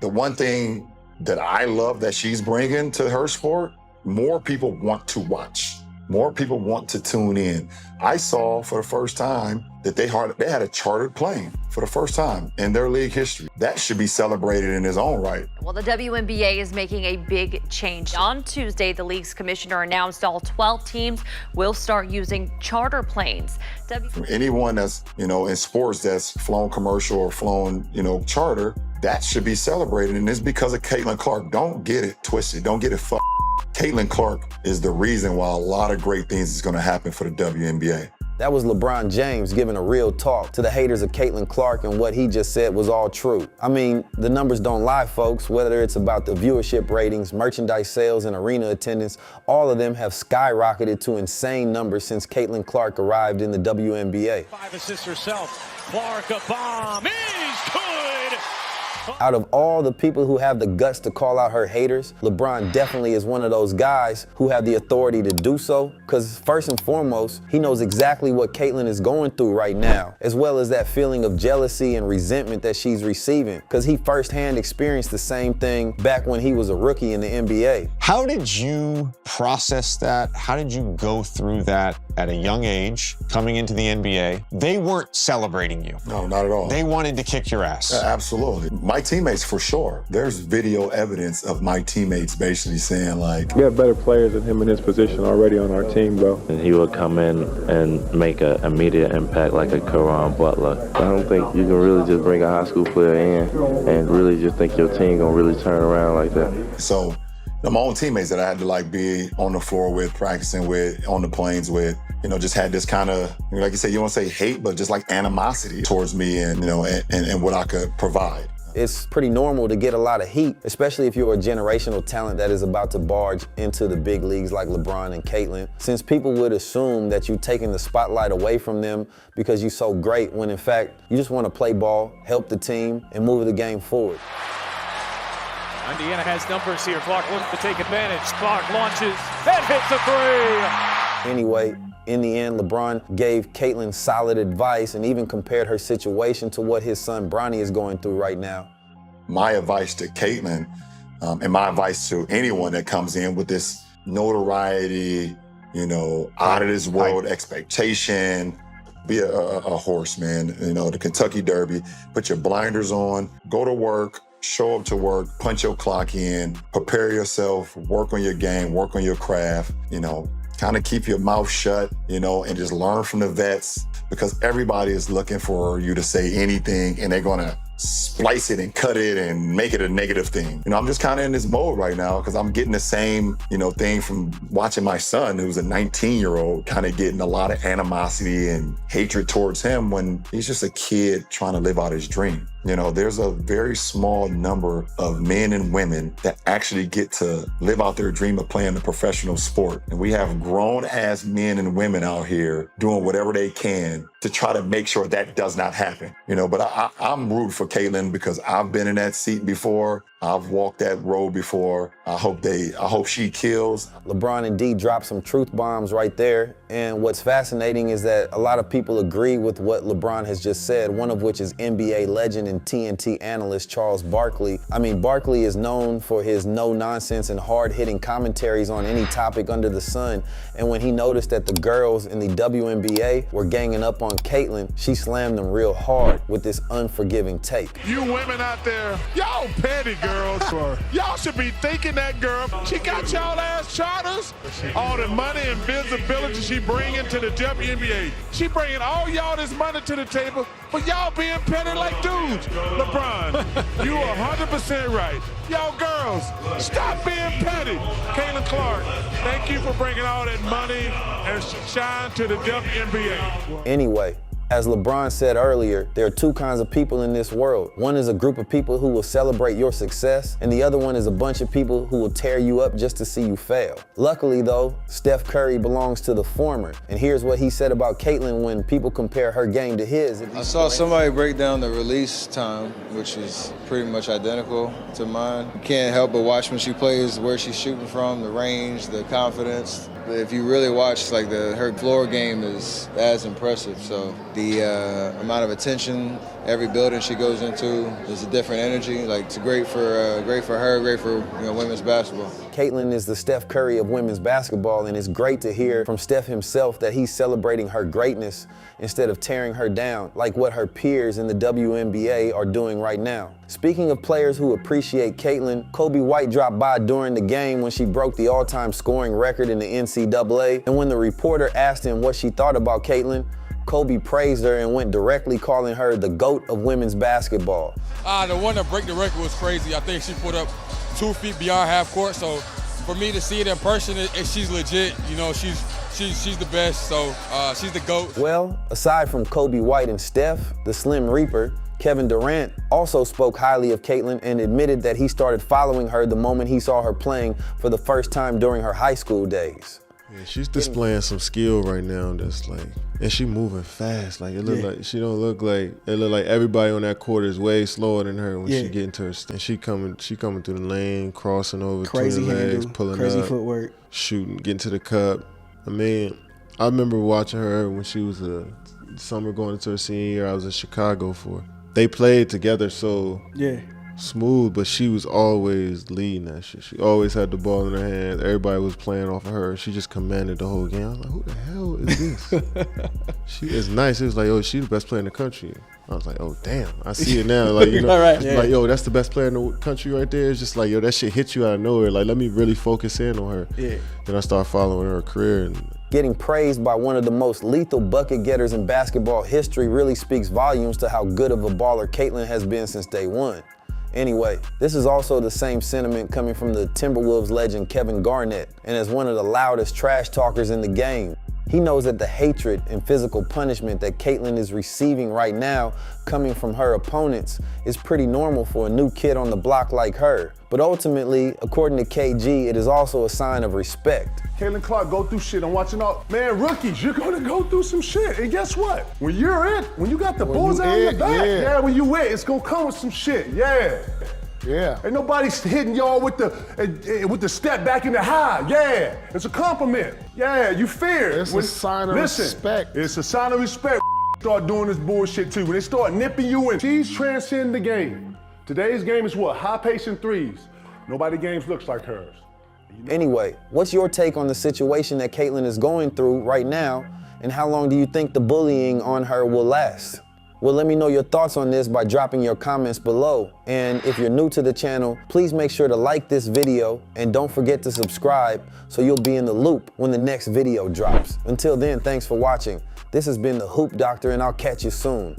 The one thing that I love that she's bringing to her sport, more people want to watch. More people want to tune in. I saw for the first time that they had a chartered plane for the first time in their league history. That should be celebrated in its own right. Well, the WNBA is making a big change. On Tuesday, the league's commissioner announced all 12 teams will start using charter planes. For anyone that's, in sports that's flown commercial or flown, charter, that should be celebrated. And it's because of Caitlin Clark. Don't get it twisted. Don't get it fucked. Caitlin Clark is the reason why a lot of great things is going to happen for the WNBA. That was LeBron James giving a real talk to the haters of Caitlin Clark, and what he just said was all true. I mean, the numbers don't lie, folks. Whether it's about the viewership ratings, merchandise sales, and arena attendance, all of them have skyrocketed to insane numbers since Caitlin Clark arrived in the WNBA. 5 assists herself. Clark, a bomb. He's good. Out of all the people who have the guts to call out her haters, LeBron definitely is one of those guys who have the authority to do so, because first and foremost, he knows exactly what Caitlin is going through right now, as well as that feeling of jealousy and resentment that she's receiving, because he firsthand experienced the same thing back when he was a rookie in the NBA. How did you process that? How did you go through that at a young age, coming into the NBA? They weren't celebrating you. No, not at all. They wanted to kick your ass. Yeah, absolutely. My teammates, for sure. There's video evidence of my teammates basically saying, like, we have better players than him in his position already on our team, bro. And he would come in and make an immediate impact like a Caron Butler. I don't think you can really just bring a high school player in and really just think your team gonna really turn around like that. So, my own teammates that I had to be on the floor with, practicing with, on the planes with, just had this kind of, like you said, you don't say hate, but just like animosity towards me and, and what I could provide. It's pretty normal to get a lot of heat, especially if you're a generational talent that is about to barge into the big leagues like LeBron and Caitlin, since people would assume that you're taking the spotlight away from them because you're so great, when in fact, you just want to play ball, help the team, and move the game forward. Indiana has numbers here. Clark looks to take advantage. Clark launches and hits a 3. Anyway, in the end, LeBron gave Caitlin solid advice and even compared her situation to what his son Bronny is going through right now. My advice to Caitlin, and my advice to anyone that comes in with this notoriety, out of this world expectation, be a horse, man. The Kentucky Derby, put your blinders on, go to work, show up to work, punch your clock in, prepare yourself, work on your game, work on your craft, kind of keep your mouth shut, and just learn from the vets, because everybody is looking for you to say anything and they're gonna splice it and cut it and make it a negative thing. I'm just kind of in this mode right now because I'm getting the same, thing from watching my son, who's a 19-year-old, kind of getting a lot of animosity and hatred towards him when he's just a kid trying to live out his dream. There's a very small number of men and women that actually get to live out their dream of playing a professional sport. And we have grown-ass men and women out here doing whatever they can to try to make sure that does not happen. But I'm rooting for Caitlin because I've been in that seat before. I've walked that road before. I hope she kills. LeBron indeed dropped some truth bombs right there. And what's fascinating is that a lot of people agree with what LeBron has just said, one of which is NBA legend and TNT analyst Charles Barkley. I mean, Barkley is known for his no-nonsense and hard-hitting commentaries on any topic under the sun. And when he noticed that the girls in the WNBA were ganging up on Caitlin, she slammed them real hard with this unforgiving take. You women out there, y'all petty girls. Y'all should be thinking that girl, she got y'all ass charters, all the money and visibility she bringing to the WNBA. She bringing all y'all this money to the table, but y'all being petty like dudes. LeBron, you are 100% right. Y'all girls, stop being petty. Caitlin Clark, thank you for bringing all that money and shine to the WNBA. Anyway, as LeBron said earlier, there are two kinds of people in this world. One is a group of people who will celebrate your success, and the other one is a bunch of people who will tear you up just to see you fail. Luckily though, Steph Curry belongs to the former, and here's what he said about Caitlin when people compare her game to his. I saw somebody break down the release time, which is pretty much identical to mine. You can't help but watch when she plays, where she's shooting from, the range, the confidence. If you really watch, her floor game is as impressive. So the amount of attention Every building she goes into is a different energy. Like, it's great for her, great for women's basketball. Caitlin is the Steph Curry of women's basketball, and it's great to hear from Steph himself that he's celebrating her greatness instead of tearing her down, like what her peers in the WNBA are doing right now. Speaking of players who appreciate Caitlin, Kobe White dropped by during the game when she broke the all-time scoring record in the NCAA, and when the reporter asked him what she thought about Caitlin, Kobe praised her and went directly calling her the GOAT of women's basketball. The one that broke the record was crazy. I think she put up 2 feet beyond half court, so for me to see it in person, she's legit. You know, she's the best, so she's the GOAT. Well, aside from Kobe White and Steph, the Slim Reaper, Kevin Durant also spoke highly of Caitlin and admitted that he started following her the moment he saw her playing for the first time during her high school days. Yeah, she's displaying some skill right now that's like, and she moving fast. Like it look like, she don't look like, it look like everybody on that court is way slower than her when she get into her. And she coming through the lane, crossing over between the legs, pulling crazy up, footwork, shooting, getting to the cup. I mean, I remember watching her when she was a summer going into her senior year. I was in Chicago for. They played together so smooth, but she was always leading that shit. She always had the ball in her hands. Everybody was playing off of her. She just commanded the whole game. I was like, who the hell is this? She is nice. It was like, oh, she's the best player in the country. I was like, oh, damn. I see it now. Like, you know, like, yo, that's the best player in the country right there. It's just like, yo, that shit hit you out of nowhere. Like, let me really focus in on her. Yeah. Then I started following her career. And getting praised by one of the most lethal bucket getters in basketball history really speaks volumes to how good of a baller Caitlin has been since day one. Anyway, this is also the same sentiment coming from the Timberwolves legend Kevin Garnett, and as one of the loudest trash talkers in the game. He knows that the hatred and physical punishment that Caitlin is receiving right now coming from her opponents is pretty normal for a new kid on the block like her. But ultimately, according to KG, it is also a sign of respect. Caitlin Clark go through shit. I'm watching all, man, rookies, you're gonna go through some shit. And guess what? When you're it, when you got the bullseye on your back, when you it, it's gonna come with some shit, Ain't nobody hitting y'all with the step back in the high, It's a compliment, you fear. It's a sign of respect. It's a sign of respect. Start doing this bullshit too. When they start nipping you in, she's transcending the game. Today's game is what? High pace and threes. Nobody games looks like hers. Anyway, what's your take on the situation that Caitlin is going through right now, and how long do you think the bullying on her will last? Well, let me know your thoughts on this by dropping your comments below. And if you're new to the channel, please make sure to like this video and don't forget to subscribe so you'll be in the loop when the next video drops. Until then, thanks for watching. This has been the Hoop Doctor, and I'll catch you soon.